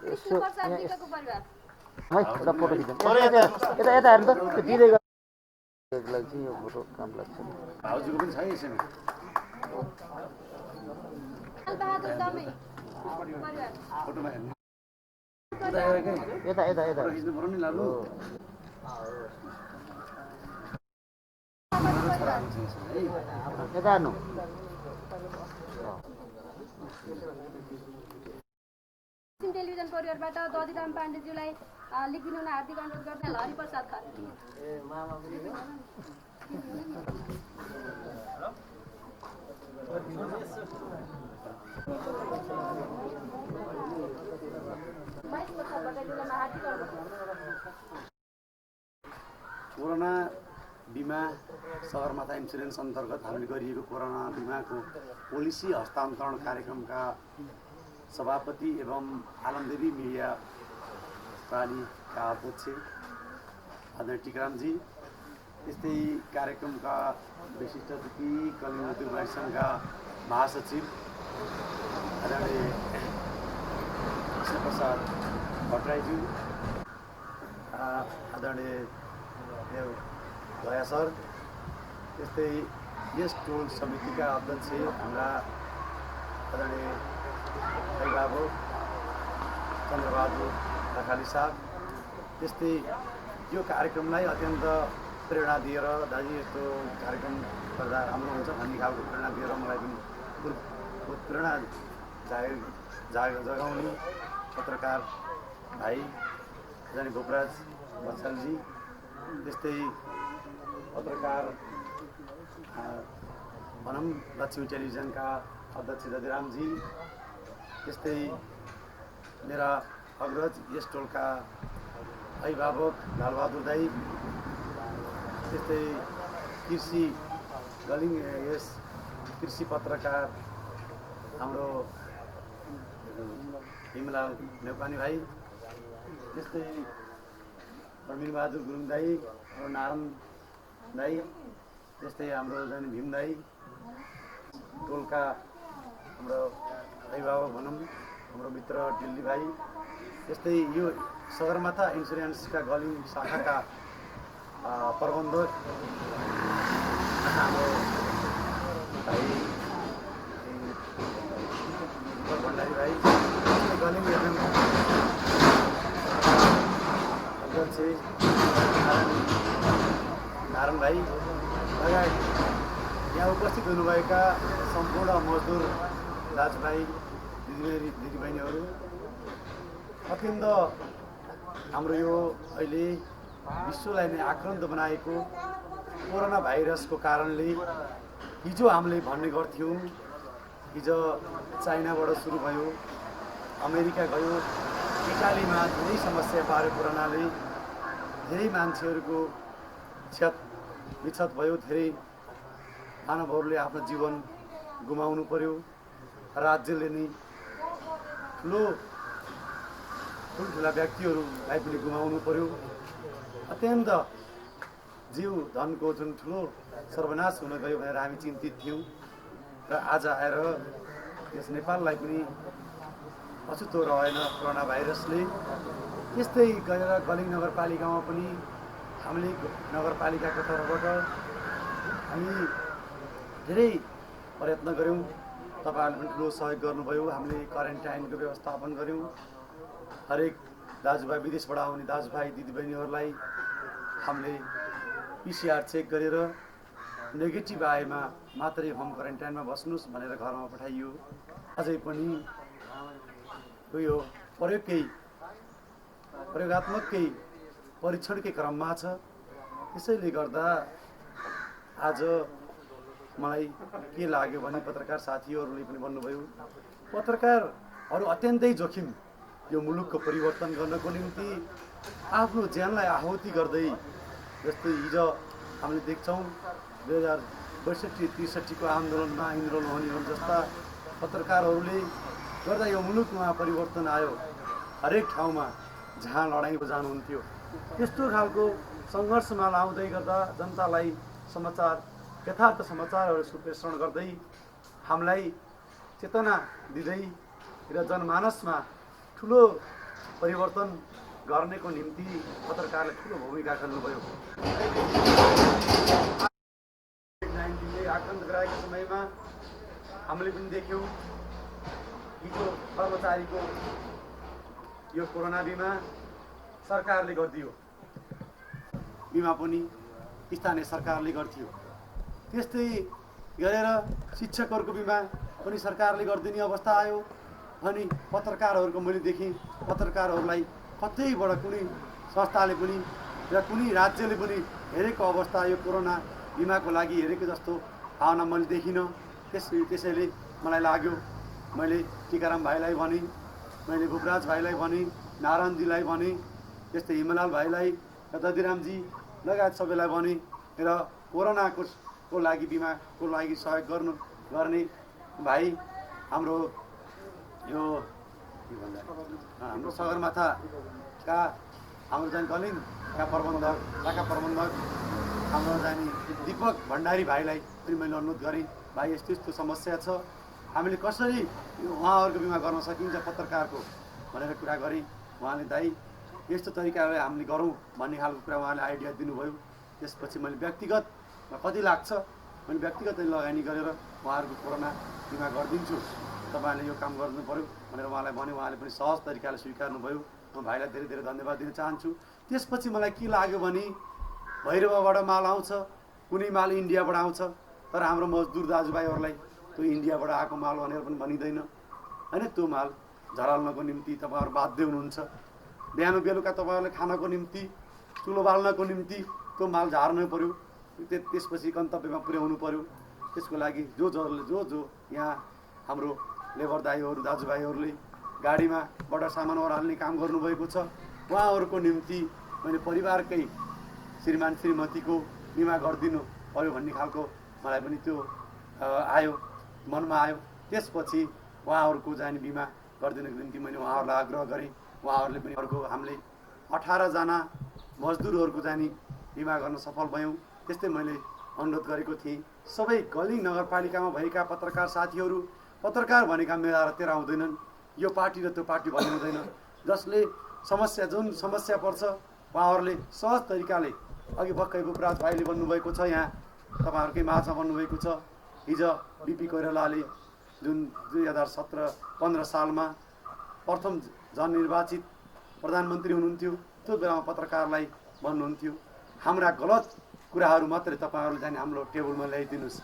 यसो प्रसाद विगको परिवार। है एउटा फोटो खिचौँ। यता हेर्नु त त्यो दिँदै गर्नुलाई चाहिँ यो फोटो काम लाग्छ। भाउजूको पनि छ है यसैमा। लालबहादुर दमाई परिवार। फोटोमा हेर्नु यता यता यता खिच्नु पर्यो नि लालु। यता हेर्नु। टेलिभिजन परिवारबाट दधिराम पाण्डेज्यूलाई लेखिदिनु हुन हार्दिक अनुरोध गर्दै हरिप्रसाद खरे। कोरोना बिमा सगरमाथा इन्सुरेन्स अन्तर्गत हामीले गरिएको कोरोना बिमाको पोलिसी हस्तान्तरण कार्यक्रमका सभापति एवं आलमदेवी मिडिया प्रालीका अध्यक्ष आदरणीय टिकारामजी, त्यस्तै कार्यक्रमका विशिष्ट अतिथि कलिङ उद्योग वाणिज्य सङ्घका महासचिव आदरणीय कृष्णप्रसाद भट्टराईज्यू, आदरणीय दया सर, त्यस्तै यस टोल समितिका अध्यक्ष हाम्रा आदरणीय बाबु चन्द्रबहादुर राखाली साहब, त्यस्तै यो कार्यक्रमलाई अत्यन्त प्रेरणा दिएर दाजु यस्तो कार्यक्रम गर्दा राम्रो हुन्छ भन्ने खालको प्रेरणा दिएर मलाई पनि प्रेरणा जगाउने पत्रकार भाइ जाने भोपराज बत्सलजी, त्यस्तै पत्रकार भनौँ लक्ष्मी टेलिभिजनका अध्यक्ष दधिरामजी, त्यस्तै मेरा अग्रज यस टोलका अभिभावक लालबहादुर दाई, त्यस्तै कृषि गलिङ यस कृषि पत्रकार हाम्रो हिमलाल नेउपाने भाइ, त्यस्तै प्रवीणबहादुर गुरुङ दाई, हाम्रो नारायण दाई, त्यस्तै हाम्रो जाने भीम दाई, टोलका हाम्रो अभिभावक भनौँ हाम्रो मित्र दिल्ली भाइ, त्यस्तै यो सगरमाथा इन्सुरेन्सका गलिङ शाखाका प्रबन्धक हाम्रो भाइ भण्डारी भाइ, गलिङ अध्यक्ष नारायण भाइ लगायत यहाँ उपस्थित हुनुभएका सम्पूर्ण मजदुर दाजुभाइ दिदीबहिनीहरू, अत्यन्त हाम्रो यो अहिले विश्वलाई नै आक्रान्त बनाएको कोरोना भाइरसको कारणले हिजो हामीले भन्ने गर्थ्यौँ, हिजो चाइनाबाट सुरु भयो, अमेरिका गयो, इटालीमा धेरै समस्या पार्यो कोरोनाले, धेरै मान्छेहरूको क्षत भयो, धेरै मानवहरूले आफ्नो जीवन गुमाउनु पर्यो, राज्यले नै ठुल्ठुला व्यक्तिहरूलाई पनि गुमाउनु पर्यो, अत्यन्त जीव धनको जुन ठुलो सर्वनाश हुन गयो भनेर हामी चिन्तित थियौँ र आज आएर यस नेपाललाई पनि अछुतो रहेन कोरोना भाइरसले। त्यस्तै गरेर गलिङ नगरपालिकामा पनि हामीले नगरपालिकाको तर्फबाट हामी धेरै प्रयत्न गऱ्यौँ। तपाईँहरूले पनि ठुलो सहयोग गर्नुभयो। हामीले क्वारेन्टाइनको व्यवस्थापन गऱ्यौँ। हरेक दाजुभाइ विदेशबाट आउने दाजुभाइ दिदीबहिनीहरूलाई हामीले PCR चेक गरेर नेगेटिभ आएमा मात्रै होम क्वारेन्टाइनमा बस्नुहोस् भनेर घरमा पठाइयो। अझै पनि यो प्रयोगात्मकै परीक्षणकै क्रममा छ। त्यसैले गर्दा आज मलाई के लाग्यो भने पत्रकार साथीहरूले पनि भन्नुभयो, पत्रकारहरू अत्यन्तै जोखिम यो मुलुकको परिवर्तन गर्नको निम्ति आफ्नो ज्यानलाई आहुति गर्दै, जस्तै हिजो हामीले देख्छौँ 2062-63 को आन्दोलनमा इन्द्र लोहनीहरू जस्ता पत्रकारहरूले गर्दा यो मुलुकमा परिवर्तन आयो। हरेक ठाउँमा जहाँ लडाइँ जानुहुन्थ्यो त्यस्तो खालको सङ्घर्षमा लाउँदै गर्दा जनतालाई समाचार यथार्थ समाचारहरू सुप्रेषण गर्दै हामीलाई चेतना दिँदै र जनमानसमा ठुलो परिवर्तन गर्नेको निम्ति पत्रकारले ठुलो भूमिका खेल्नुभयो। कोभिड-19ले आक्रान्त गराएको समयमा हामीले पनि देख्यौँ हिजो कर्मचारीको यो कोरोना बिमा सरकारले गरिदियो। बिमा पनि स्थानीय सरकारले गर्थ्यो। त्यस्तै गरेर शिक्षकहरूको बिमा पनि सरकारले गरिदिने अवस्था आयो। अनि पत्रकारहरूको मैले देखेँ पत्रकारहरूलाई कतैबाट कुनै संस्थाले पनि र कुनै राज्यले पनि हेरेको अवस्था यो कोरोना बिमाको लागि हेरेको जस्तो भावना मैले देखिनँ। त्यसैले मलाई लाग्यो, मैले टिकाराम भाइलाई भने, मैले भूपराज भाइलाई भने, नारायणजीलाई भने, त्यस्तै हिमलाल भाइलाई र दधिरामजी लगायत सबैलाई भने र कोरोनाको लागि बिमाको लागि सहयोग गर्ने भाइ हाम्रो यो के भन्दा हाम्रो सगरमाथाका हाम्रो चाहिँ गलिङका प्रबन्धक शाखा प्रबन्धक हाम्रो चाहिँ दीपक भण्डारी भाइलाई पनि मैले अनुरोध गरेँ, भाइ यस्तो यस्तो समस्या छ, हामीले कसरी उहाँहरूको बिमा गर्न सकिन्छ पत्रकारको भनेर कुरा गरेँ। उहाँले दाइ यस्तो तरिकाले हामीले गरौँ भन्ने खालको कुरा उहाँले आइडिया दिनुभयो। त्यसपछि मैले व्यक्तिगतमा कति लाग्छ मैले व्यक्तिगत लगानी गरेर उहाँहरूको कोरोना बिमा गरिदिन्छु, तपाईँले यो काम गर्नु पऱ्यो भनेर उहाँलाई भने। उहाँले पनि सहज तरिकाले स्वीकार्नुभयो। म भाइलाई धेरै धेरै धन्यवाद दिन चाहन्छु। त्यसपछि मलाई के लाग्यो भने भैरवबाट माल आउँछ, कुनै माल इन्डियाबाट आउँछ, तर हाम्रो मजदुर दाजुभाइहरूलाई त्यो इन्डियाबाट आएको माल भनेर पनि भनिँदैन होइन। त्यो माल झराल्नको निम्ति तपाईँहरू बाध्य हुनुहुन्छ। बिहान बेलुका तपाईँहरूले खानको निम्ति चुलो बाल्नको निम्ति त्यो माल झार्नु पऱ्यो। त्यसपछि गन्तव्यमा पुर्याउनु पऱ्यो। त्यसको लागि जो यहाँ हाम्रो लेबर दाइहरू दाजुभाइहरूले गाडीमा बडा सामानहरू हाल्ने काम गर्नुभएको छ, उहाँहरूको निम्ति मैले परिवारकै श्रीमान श्रीमतीको बिमा गरिदिनु पऱ्यो भन्ने खालको मलाई पनि त्यो आयो, मनमा आयो। त्यसपछि उहाँहरूको जाने बिमा गरिदिनुको निम्ति मैले उहाँहरूलाई आग्रह गरेँ। उहाँहरूले पनि हामीले 18 जना मजदुरहरूको जाने बिमा गर्न सफल भयौँ। त्यस्तै मैले अनुरोध गरेको थिएँ सबै गलिङ नगरपालिकामा भएका पत्रकार साथीहरू, पत्रकार भनेका मेरा र तेरा हुँदैनन्, यो पार्टी र त्यो पार्टी भन्ने हुँदैन। जसले जुन समस्या पर्छ उहाँहरूले सहज तरिकाले अघि भर्खरै भूपराज भाइले भन्नुभएको छ, यहाँ तपाईँहरूकै माझमा भन्नुभएको छ, हिजो बिपी कोइरालाले जुन 2017-15 सालमा प्रथम जननिर्वाचित प्रधानमन्त्री हुनुहुन्थ्यो, त्यो बेलामा पत्रकारलाई भन्नुहुन्थ्यो हाम्रा गलत कुराहरू मात्रै तपाईँहरू जाने हाम्रो टेबलमा ल्याइदिनुहोस्,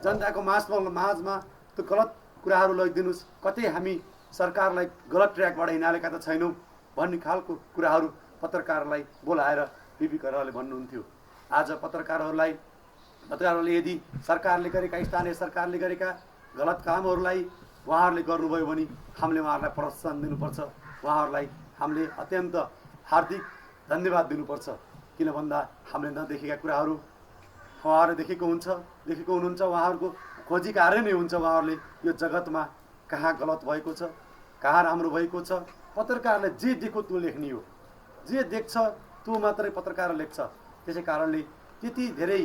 जनताको माझमा त्यो गलत कुराहरू लैदिनुहोस्, कतै हामी सरकारलाई गलत ट्र्याकबाट हिँडालेका त छैनौँ भन्ने खालको कुराहरू पत्रकारलाई बोलाएर बिपी कोइरालाले भन्नुहुन्थ्यो। आज पत्रकारहरूले यदि सरकारले गरेका स्थानीय सरकारले गरेका गलत कामहरूलाई उहाँहरूले गर्नुभयो भने हामीले उहाँहरूलाई प्रोत्साहन दिनुपर्छ। उहाँहरूलाई हामीले अत्यन्त हार्दिक धन्यवाद दिनुपर्छ। किन भन्दा हामीले नदेखेका कुराहरू उहाँहरूले देखेको हुनुहुन्छ। उहाँहरूको खोजी कार्य नै हुन्छ उहाँहरूले यो जगतमा कहाँ गलत भएको छ, कहाँ राम्रो भएको छ। पत्रकारले जे देख्यो त्यो लेख्ने हो, जे देख्छ त्यो मात्रै पत्रकार लेख्छ। त्यसै कारणले त्यति धेरै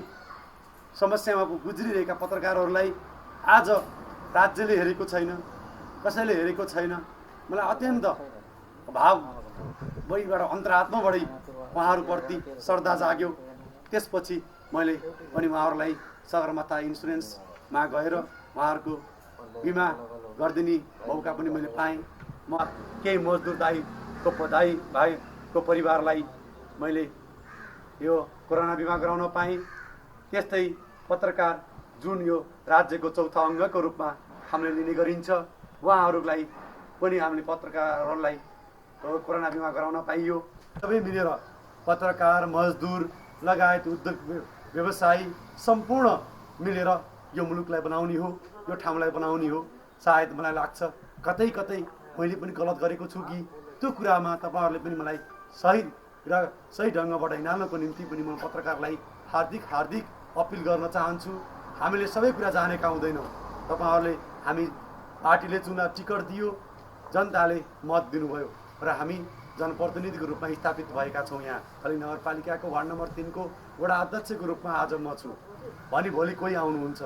समस्यामा गुज्रिरहेका पत्रकारहरूलाई आज राज्यले हेरेको छैन, कसैले हेरेको छैन। मलाई अत्यन्त भाव बढीबाट अन्तरात्माबाटै उहाँहरूप्रति श्रद्धा जाग्यो। त्यसपछि मैले पनि उहाँहरूलाई सगरमाथा इन्सुरेन्समा गएर उहाँहरूको बिमा गरिदिने मौका पनि मैले पाएँ। म केही मजदुर भाइको परिवारलाई मैले यो कोरोना बिमा गराउन पाएँ। त्यस्तै पत्रकार जुन यो राज्यको चौथो अङ्गको रूपमा हामीले लिने गरिन्छ, उहाँहरूलाई पनि हामीले पत्रकारहरूलाई कोरोना बिमा गराउन पाइयो। सबै मिलेर पत्रकार, मजदुर लगायत उद्योग व्यवसायी सम्पूर्ण मिलेर यो मुलुकलाई बनाउने हो, यो ठाउँलाई बनाउने हो। सायद मलाई लाग्छ कतै कतै मैले पनि गलत गरेको छु कि त्यो कुरामा तपाईँहरूले पनि मलाई सही ढङ्गबाट हिँड्नको निम्ति पनि म पत्रकारलाई हार्दिक अपिल गर्न चाहन्छु। हामीले सबै कुरा जानेका हुँदैनौँ। तपाईँहरूले हामी पार्टीले टिकट दियो, जनताले मत दिनुभयो र हामी जनप्रतिनिधिको रूपमा स्थापित भएका छौँ। यहाँ कलिङ नगरपालिकाको वार्ड नम्बर 3 को वडा अध्यक्षको रूपमा आज म छु, भोलि कोही आउनुहुन्छ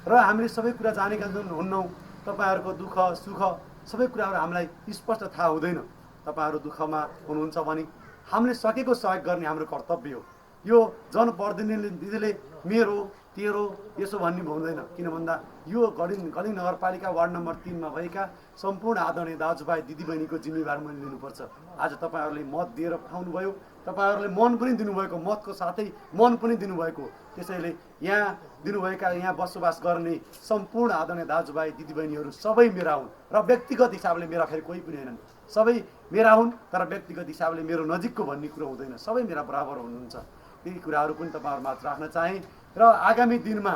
र हामीले सबै कुरा जानेका हुन्नौँ। तपाईँहरूको दुःख सुख सबै कुराहरू हामीलाई स्पष्ट थाहा हुँदैन। तपाईँहरू दुःखमा हुनुहुन्छ भने हामीले सकेको सहयोग गर्ने हाम्रो कर्तव्य हो। यो जनप्रतिनिधिले मेरो तेरो यसो भन्ने हुँदैन। किन भन्दा यो कलिङ नगरपालिका वार्ड नम्बर 3 मा भएका सम्पूर्ण आदरणीय दाजुभाइ दिदीबहिनीको जिम्मेवार मैले लिनुपर्छ। आज तपाईँहरूले मत दिएर पठाउनुभयो, तपाईँहरूले मन पनि दिनुभएको, मतको साथै मन पनि दिनुभएको। त्यसैले यहाँ दिनुभएका यहाँ बसोबास गर्ने सम्पूर्ण आदरणीय दाजुभाइ दिदीबहिनीहरू सबै मेरा हुन् र व्यक्तिगत हिसाबले मेरा फेरि कोही पनि होइनन्। सबै मेरा हुन् तर व्यक्तिगत हिसाबले मेरो नजिकको भन्ने कुरो हुँदैन। सबै मेरा बराबर हुनुहुन्छ। यी कुराहरू पनि तपाईँहरूमाझ राख्न चाहेँ र आगामी दिनमा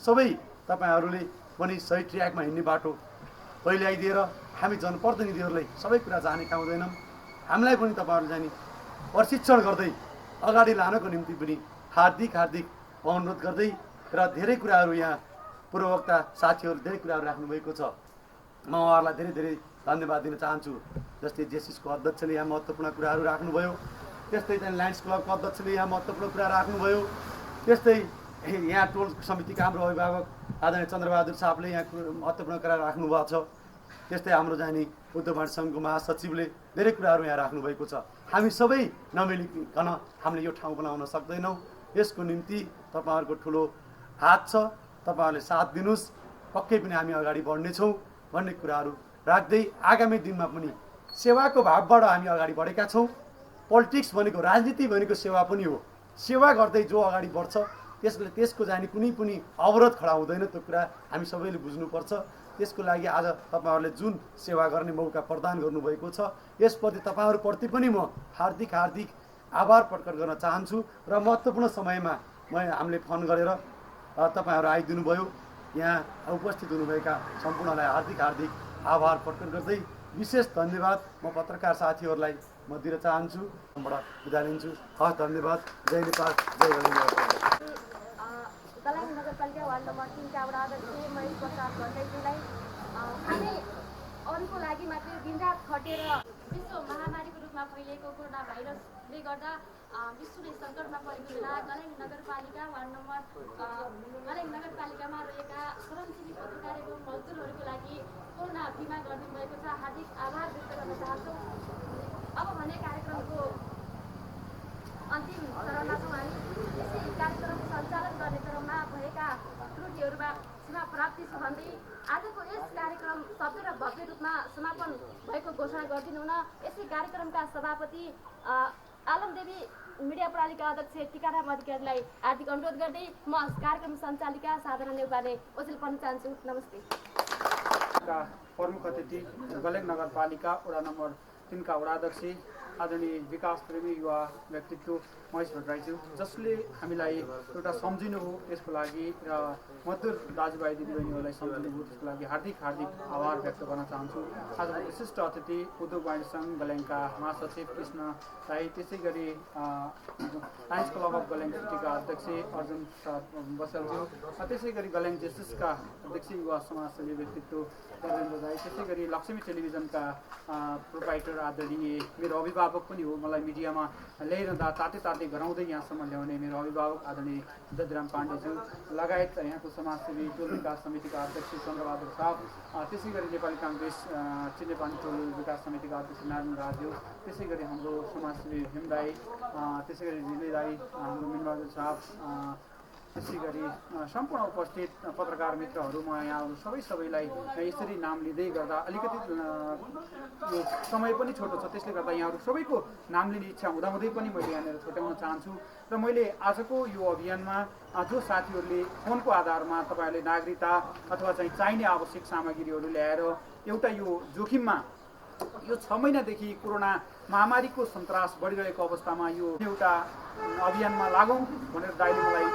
सबै तपाईँहरूले पनि सही ट्र्याकमा हिँड्ने बाटो पहिल्याइदिएर हामी जनप्रतिनिधिहरूलाई सबै कुरा जानेका हुँदैनौँ। हामीलाई पनि तपाईँहरू जाने प्रशिक्षण गर्दै अगाडि लानको निम्ति पनि हार्दिक अनुरोध गर्दै र धेरै कुराहरू यहाँ पूर्ववक्ता साथीहरू धेरै कुराहरू राख्नुभएको छ। म उहाँहरूलाई धेरै धन्यवाद दिन चाहन्छु। जस्तै जेसिसको अध्यक्षले यहाँ महत्त्वपूर्ण कुराहरू राख्नुभयो, त्यस्तै चाहिँ लायन्स क्लबको अध्यक्षले यहाँ महत्त्वपूर्ण कुरा राख्नुभयो, त्यस्तै यहाँ टोल समितिका हाम्रो अभिभावक आदरणीय चन्द्रबहादुर साहबले यहाँ महत्त्वपूर्ण कुरा राख्नुभएको छ। त्यस्तै हाम्रो जाने उद्योग वाणिज्य सङ्घको महासचिवले धेरै कुराहरू यहाँ राख्नुभएको छ। हामी सबै नमिलिकन हामीले यो ठाउँ बनाउन सक्दैनौँ। यसको निम्ति तपाईँहरूको ठुलो हात छ। तपाईँहरूले साथ दिनुहोस्, पक्कै पनि हामी अगाडि बढ्नेछौँ भन्ने कुराहरू राख्दै आगामी दिनमा पनि सेवाको भावबाट हामी अगाडि बढेका छौँ। पोलिटिक्स भनेको, राजनीति भनेको सेवा पनि हो। सेवा गर्दै जो अगाडि बढ्छ त्यसको जाने कुनै पनि अवरोध खडा हुँदैन। त्यो कुरा हामी सबैले बुझ्नुपर्छ। त्यसको लागि आज तपाईँहरूले जुन सेवा गर्ने मौका प्रदान गर्नुभएको छ यसप्रति तपाईँहरूप्रति पनि म हार्दिक आभार प्रकट गर्न चाहन्छु। र महत्त्वपूर्ण समयमा हामीले फोन गरेर तपाईँहरू आइदिनु भयो। यहाँ उपस्थित हुनुभएका सम्पूर्णलाई हार्दिक आभार प्रकट गर्दै विशेष धन्यवाद म पत्रकार साथीहरूलाई म दिन चाहन्छु। बिदा लिन्छु। हस्, धन्यवाद। जय नेपाल, जय कलाङ नगरपालिका वार्ड नम्बर 3 का वडा अध्यक्ष महेश प्रसाद भट्टराईज्यूलाई हामी अरूको लागि मात्रै दिनरात खटेर विश्व महामारीको रूपमा फैलिएको कोरोना भाइरसले गर्दा विश्वले सङ्कटमा परेको बेला कलाङ नगरपालिकामा रहेका श्रमजीवी पत्रकार एवं मजदुरहरूको लागि कोरोना बिमा गरिदिनु भएको छ। हार्दिक आभार व्यक्त गर्न चाहन्छौँ। अब भने कार्यक्रमको अन्तिम चरणमा छौँ हामी। यसै कार्यक्रम सञ्चालन गर्ने क्रममा भएका त्रुटिहरूमा क्षमा प्राप्ति छ भन्दै आजको यस कार्यक्रम सभ्य र भव्य रूपमा समापन भएको घोषणा गरिदिनु हुन यसै कार्यक्रमका सभापति आलमदेवी मिडिया प्रणालीका अध्यक्ष टिकाराम अधिकारीलाई हार्दिक अनुरोध गर्दै म कार्यक्रम सञ्चालिका साधना नेउपाने ओझेल पर्न चाहन्छु। नमस्ते। प्रमुख अतिथि कलिङ नगरपालिका वडा नम्बर 3 का वडा अध्यक्ष आदरणीय विकास प्रेमी युवा व्यक्तित्व महेश भट्टराईज्यू, जसले हामीलाई एउटा सम्झिनु हो यसको लागि र मजदुर दाजुभाइ दिदीबहिनीहरूलाई सम्झिनु हो त्यसको लागि हार्दिक आभार व्यक्त गर्न चाहन्छु। आजको विशिष्ट अतिथि उद्योग वाणिज्य सङ्घ गल्याङका महासचिव कृष्ण राई, त्यसै गरी लायन्स क्लब अफ गल्याङ सिटीका अध्यक्ष अर्जुन बसलज्यू, त्यसै गरी गल्याङ जेसिसका अध्यक्ष युवा समाजसेवी व्यक्तित्व गजेन्द्र राई, त्यसै गरी लक्ष्मी टेलिभिजनका प्रोप्राइटर आदरणीय मेरो अभिभावक अभिभावक पनि हो। मलाई मिडियामा ल्याइरहँदा ताते ताते गराउँदै यहाँसम्म ल्याउने मेरो अभिभावक आदरणीय दधिराम पाण्डेज्यू लगायत यहाँको समाजसेवी टोल विकास समितिका अध्यक्ष चन्द्रबहादुर साहब, त्यसै गरी नेपाली काङ्ग्रेस चिन्नेपानी टोल विकास समितिका अध्यक्ष नारायण राजदेव, त्यसै गरी हाम्रो समाजसेवी भीम दाई, त्यसै गरी जिले दाई, हाम्रो मिनबहादुर साहब, त्यसै गरी सम्पूर्ण उपस्थित पत्रकार मित्रहरू, म यहाँ सबैलाई यसरी नाम लिँदै गर्दा अलिकति यो समय पनि छोटो छ, त्यसले गर्दा यहाँहरू सबैको नाम लिने इच्छा हुँदाहुँदै पनि मैले यहाँनिर छुट्याउन चाहन्छु। र मैले आजको यो अभियानमा जो साथीहरूले फोनको आधारमा तपाईँहरूले नागरिकता अथवा चाहिँ चाहिने आवश्यक सामग्रीहरू ल्याएर एउटा यो जोखिममा यो 6 महिनादेखि कोरोना महामारीको सन्तास बढिरहेको अवस्थामा यो एउटा अभियानमा लागौँ भनेर दाइले मलाई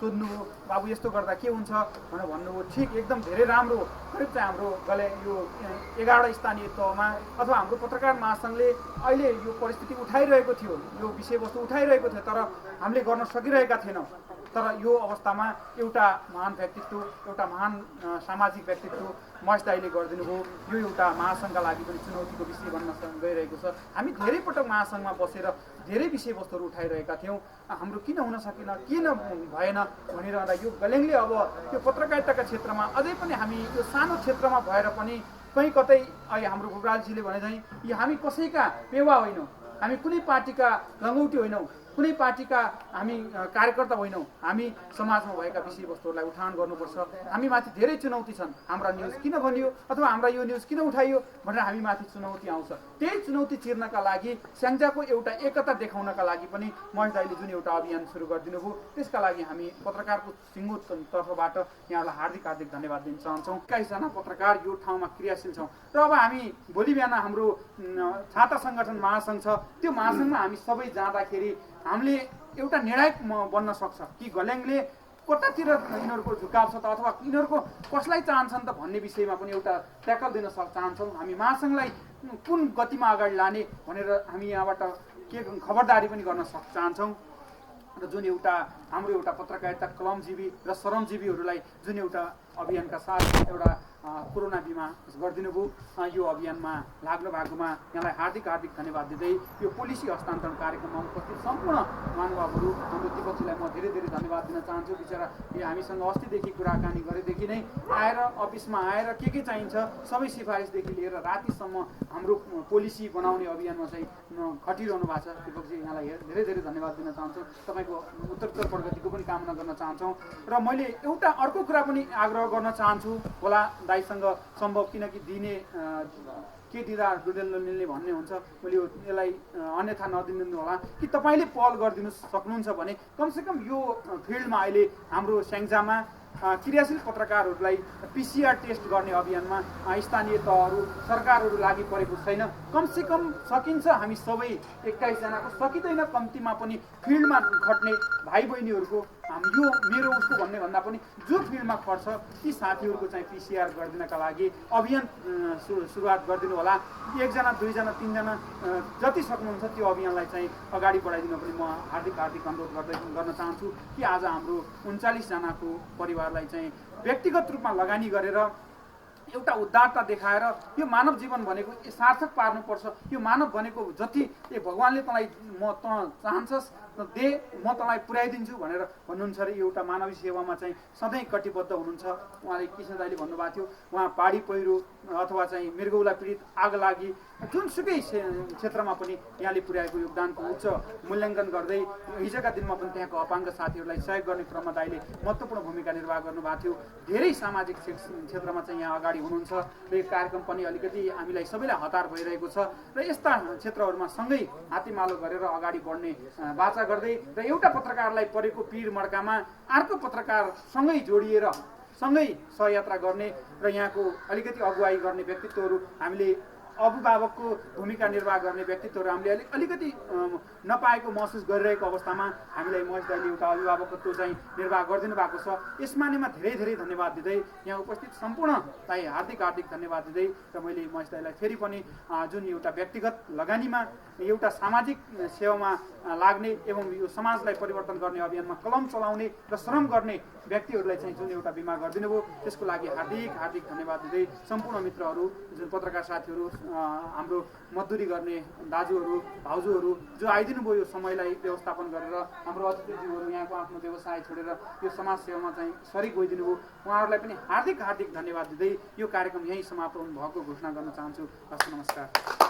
सोध्नुभयो, बाबु यस्तो गर्दा के हुन्छ भनेर भन्नुभयो। ठिक, एकदम धेरै राम्रो। करिब चाहिँ हाम्रो यो 11 स्थानीय तहमा अथवा हाम्रो पत्रकार महासङ्घले अहिले यो परिस्थिति उठाइरहेको थियो, यो विषयवस्तु उठाइरहेको थियो, तर हामीले गर्न सकिरहेका थिएनौँ। तर यो अवस्थामा एउटा महान व्यक्तित्व, एउटा महान सामाजिक व्यक्तित्व महेश दाइले गरिदिनु भयो। यो एउटा महासङ्घका लागि पनि चुनौतीको विषय बन्न गइरहेको छ। हामी धेरै पटक महासङ्घमा बसेर धेरै विषयवस्तुहरू उठाइरहेका थियौँ, हाम्रो किन हुन सकेन, किन भएन भनिरहँदा यो गलेङले अब यो पत्रकारिताका क्षेत्रमा अझै पनि हामी यो सानो क्षेत्रमा भएर पनि कहीँ कतै अहिले हाम्रो भुपरालजीले भने चाहिँ यो हामी कसैका पेवा होइनौँ, हामी कुनै पार्टीका लङ्गौटी होइनौँ, कुनै पार्टीका हामी कार्यकर्ता होइनौँ, हामी समाजमा भएका विषयवस्तुहरूलाई उठान गर्नुपर्छ। हामीमाथि धेरै चुनौती छन्, हाम्रा न्युज किन बनियो अथवा हाम्रा यो न्युज किन उठाइयो भनेर हामीमाथि चुनौती आउँछ। त्यही चुनौती चिर्नका लागि स्याङ्जाको एउटा एकता देखाउनका लागि पनि महेश दाइले जुन एउटा अभियान सुरु गरिदिनु भयो, त्यसका लागि हामी पत्रकारको सिङ्गो तर्फबाट यहाँलाई हार्दिक धन्यवाद दिन चाहन्छौँ। 21जना पत्रकार यो ठाउँमा क्रियाशील छौँ र अब हामी भोलि बिहान हाम्रो छाता सङ्गठन महासङ्घ छ, त्यो महासङ्घमा हामी सबै जाँदाखेरि हामीले एउटा निर्णायक बन्न सक्छ कि गलेङले कतातिर यिनीहरूको झुकाव छ त अथवा यिनीहरूको कसलाई चाहन्छन् त भन्ने विषयमा पनि एउटा ट्याकल दिन चाहन्छौँ। हामी महासङ्घलाई कुन गतिमा अगाडि लाने भनेर हामी यहाँबाट के खबरदारी पनि गर्न चाहन्छौँ। र जुन एउटा हाम्रो एउटा पत्रकारिता कलमजीवी र श्रमजीवीहरूलाई जुन एउटा अभियानका साथ एउटा कोरोना बिमा गरिदिनु भयो, यो अभियानमा लाग्नु भएकोमा यहाँलाई हार्दिक धन्यवाद दिँदै यो पोलिसी हस्तान्तरण कार्यक्रममा उपस्थित सम्पूर्ण महानुभावहरू हाम्रो दिपकजीलाई म धेरै धन्यवाद दिन चाहन्छु। बिचरा यो हामीसँग अस्तिदेखि कुराकानी गरेदेखि नै आएर अफिसमा आएर के चाहिन्छ सबै सिफारिसदेखि लिएर रातिसम्म हाम्रो पोलिसी बनाउने अभियानमा चाहिँ खटिरहनु भएको छ। दिपकजी यहाँलाई धेरै धन्यवाद दिन चाहन्छु। तपाईँको उत्तरोत्तर प्रगतिको पनि कामना गर्न चाहन्छौँ। र मैले एउटा अर्को कुरा पनि आग्रह गर्न चाहन्छु होला दाइसँग सम्भव, किनकि दिने के दिँदा नमिल्ने भन्ने हुन्छ, मैले यसलाई अन्यथा नदिनु होला कि तपाईँले पहल गरिदिनु सक्नुहुन्छ भने कमसेकम यो फिल्डमा अहिले हाम्रो स्याङ्जामा क्रियाशील पत्रकारहरूलाई PCR टेस्ट गर्ने अभियानमा स्थानीय तहहरू सरकारहरू लागि परेको छैन। कमसेकम सकिन्छ हामी सबै 21 जनाको सकिँदैन कम्तीमा पनि फिल्डमा खट्ने भाइ बहिनीहरूको यो मेरो उसको भन्ने भन्दा पनि जो फिल्डमा खट्छ ती साथीहरूको चाहिँ PCR गरिदिनका लागि अभियान सुरुवात गरिदिनु होला। 1 जना 2 जना 3 जना जति सक्नुहुन्छ त्यो अभियानलाई चाहिँ अगाडि बढाइदिन पनि म हार्दिक अनुरोध गर्न चाहन्छु कि आज हाम्रो 39 जनाको परिवारलाई चाहिँ व्यक्तिगत रूपमा लगानी गरेर एउटा उदारता देखाएर यो मानव जीवन भनेको सार्थक पार्नुपर्छ। यो मानव भनेको जति भगवान्ले तँलाई त चाहन्छस् दे म तँलाई पुर्याइदिन्छु भनेर भन्नुहुन्छ अरे। एउटा मानवीय सेवामा चाहिँ सधैँ कटिबद्ध हुनुहुन्छ। उहाँले कृष्ण दाइले भन्नुभएको थियो, उहाँ पहाडी पहिरो अथवा चाहिँ मृगौला पीडित आग लागि जुनसुकै क्षेत्रमा पनि यहाँले पुर्याएको योगदानको उच्च मूल्याङ्कन गर्दै हिजोका दिनमा पनि त्यहाँको अपाङ्ग साथीहरूलाई सहयोग गर्ने क्रममा दाइले महत्त्वपूर्ण भूमिका निर्वाह गर्नुभएको थियो। धेरै सामाजिक क्षेत्रमा चाहिँ यहाँ अगाडि हुनुहुन्छ र यो कार्यक्रम पनि अलिकति हामीलाई सबैलाई हतार भइरहेको छ र यस्ता क्षेत्रहरूमा सँगै हातेमालो गरेर अगाडि बढ्ने बाचा गर्दै र एउटा पत्रकारलाई परेको पीर मड्कामा अर्को पत्रकार सँगै जोडिएर सँगै सहयात्रा गर्ने र यहाँको अलिकति अगुवाई गर्ने व्यक्तित्वहरू हामीले अभिभावकको भूमिका निर्वाह गर्ने व्यक्तित्वहरू हामीले अलिकति नपाएको महसुस गरिरहेको अवस्थामा हामीलाई महेश दाइले एउटा अभिभावकत्व चाहिँ निर्वाह गरिदिनु भएको छ। यसमानेमा धेरै धन्यवाद दिँदै यहाँ उपस्थित सम्पूर्णलाई हार्दिक धन्यवाद दिँदै र मैले महेश दाइलाई फेरि पनि जुन एउटा व्यक्तिगत लगानीमा एउटा सामाजिक सेवामा लाग्ने एवं यो समाजलाई परिवर्तन गर्ने अभियानमा कलम चलाउने र श्रम गर्ने व्यक्तिहरूलाई चाहिँ जुन एउटा बिमा गरिदिनु भयो त्यसको लागि हार्दिक धन्यवाद दिँदै सम्पूर्ण मित्रहरू जुन पत्रकार साथीहरू हाम्रो मजदुरी गर्ने दाजुहरू भाउजूहरू जो आइदिनु भयो यो समयलाई व्यवस्थापन गरेर हाम्रो अतिथिज्यूहरू यहाँको आफ्नो व्यवसाय छोडेर यो समाज सेवामा चाहिँ सरिक गइदिनु भयो उहाँहरूलाई पनि हार्दिक धन्यवाद दिँदै यो कार्यक्रम यहीँ समाप्त हुनुभएको घोषणा गर्न चाहन्छु। हस्, नमस्कार।